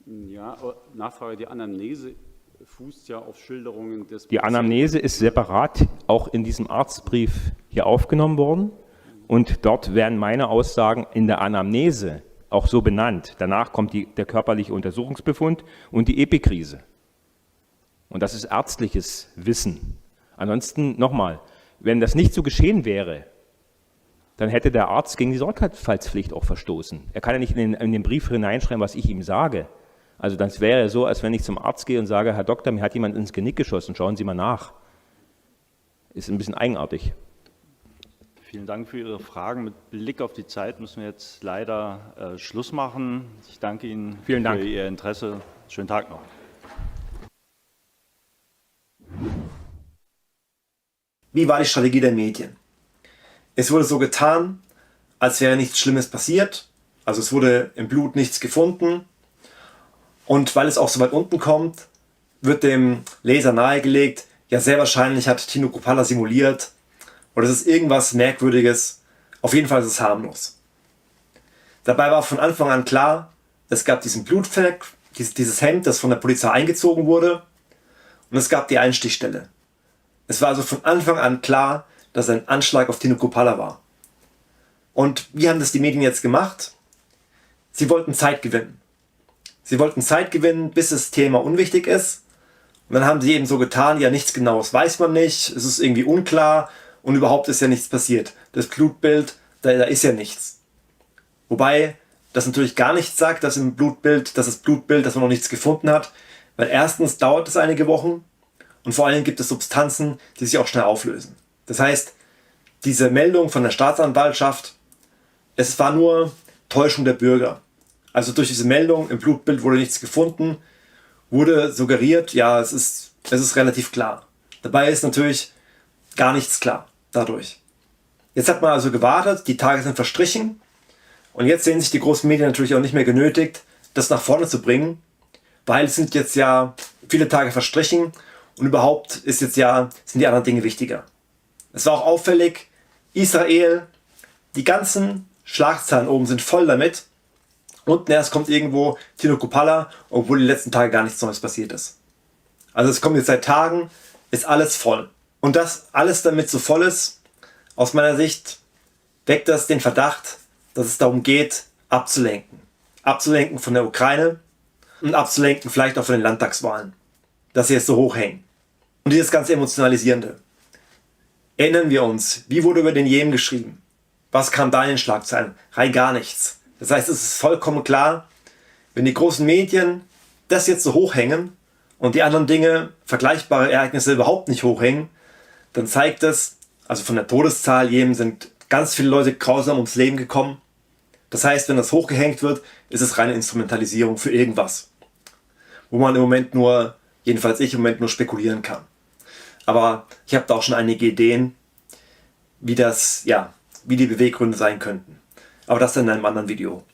Ja, Nachfrage, die Anamnese fußt ja auf Schilderungen des... Die Anamnese ist separat auch in diesem Arztbrief hier aufgenommen worden und dort werden meine Aussagen in der Anamnese auch so benannt. Danach kommt der körperliche Untersuchungsbefund und die Epikrise. Und das ist ärztliches Wissen. Ansonsten nochmal, wenn das nicht so geschehen wäre, dann hätte der Arzt gegen die Sorgfaltspflicht auch verstoßen. Er kann ja nicht in den Brief hineinschreiben, was ich ihm sage. Also das wäre ja so, als wenn ich zum Arzt gehe und sage, Herr Doktor, mir hat jemand ins Genick geschossen, schauen Sie mal nach. Ist ein bisschen eigenartig. Vielen Dank für Ihre Fragen. Mit Blick auf die Zeit müssen wir jetzt leider Schluss machen. Ich danke Ihnen für Ihr Interesse. Schönen Tag noch. Wie war die Strategie der Medien? Es wurde so getan, als wäre nichts Schlimmes passiert. Also es wurde im Blut nichts gefunden. Und weil es auch so weit unten kommt, wird dem Leser nahegelegt, ja, sehr wahrscheinlich hat Tino Kruppalla simuliert oder es ist irgendwas Merkwürdiges. Auf jeden Fall ist es harmlos. Dabei war von Anfang an klar, es gab diesen Blutfleck, dieses Hemd, das von der Polizei eingezogen wurde, und es gab die Einstichstelle. Es war also von Anfang an klar, dass ein Anschlag auf Tino Kruppalla war. Und wie haben das die Medien jetzt gemacht? Sie wollten Zeit gewinnen. Sie wollten Zeit gewinnen, bis das Thema unwichtig ist. Und dann haben sie eben so getan, ja, nichts Genaues weiß man nicht, es ist irgendwie unklar und überhaupt ist ja nichts passiert. Das Blutbild, da ist ja nichts. Wobei das natürlich gar nichts sagt, dass das Blutbild, dass man noch nichts gefunden hat, weil erstens dauert es einige Wochen und vor allem gibt es Substanzen, die sich auch schnell auflösen. Das heißt, diese Meldung von der Staatsanwaltschaft, es war nur Täuschung der Bürger. Also durch diese Meldung, im Blutbild wurde nichts gefunden, wurde suggeriert, ja, es ist relativ klar. Dabei ist natürlich gar nichts klar dadurch. Jetzt hat man also gewartet, die Tage sind verstrichen und jetzt sehen sich die großen Medien natürlich auch nicht mehr genötigt, das nach vorne zu bringen, weil es sind jetzt ja viele Tage verstrichen und überhaupt sind die anderen Dinge wichtiger. Es war auch auffällig, Israel, die ganzen Schlagzeilen oben sind voll damit. Unten erst kommt irgendwo Tino Kruppalla, obwohl die letzten Tage gar nichts Neues passiert ist. Also es kommt jetzt seit Tagen, ist alles voll. Und dass alles damit so voll ist, aus meiner Sicht weckt das den Verdacht, dass es darum geht, abzulenken. Abzulenken von der Ukraine und abzulenken vielleicht auch von den Landtagswahlen. Dass sie jetzt so hoch hängen. Und dieses ganze Emotionalisierende. Erinnern wir uns, wie wurde über den Jemen geschrieben? Was kam da in den Schlagzeilen? Rein gar nichts. Das heißt, es ist vollkommen klar, wenn die großen Medien das jetzt so hochhängen und die anderen Dinge, vergleichbare Ereignisse überhaupt nicht hochhängen, dann zeigt das, also von der Todeszahl Jemen sind ganz viele Leute grausam ums Leben gekommen. Das heißt, wenn das hochgehängt wird, ist es reine Instrumentalisierung für irgendwas. Wo man im Moment nur, jedenfalls ich im Moment nur spekulieren kann. Aber ich habe da auch schon einige Ideen, wie die Beweggründe sein könnten. Aber das dann in einem anderen Video.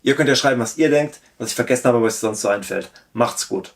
Ihr könnt ja schreiben, was ihr denkt, was ich vergessen habe, was euch sonst so einfällt. Macht's gut.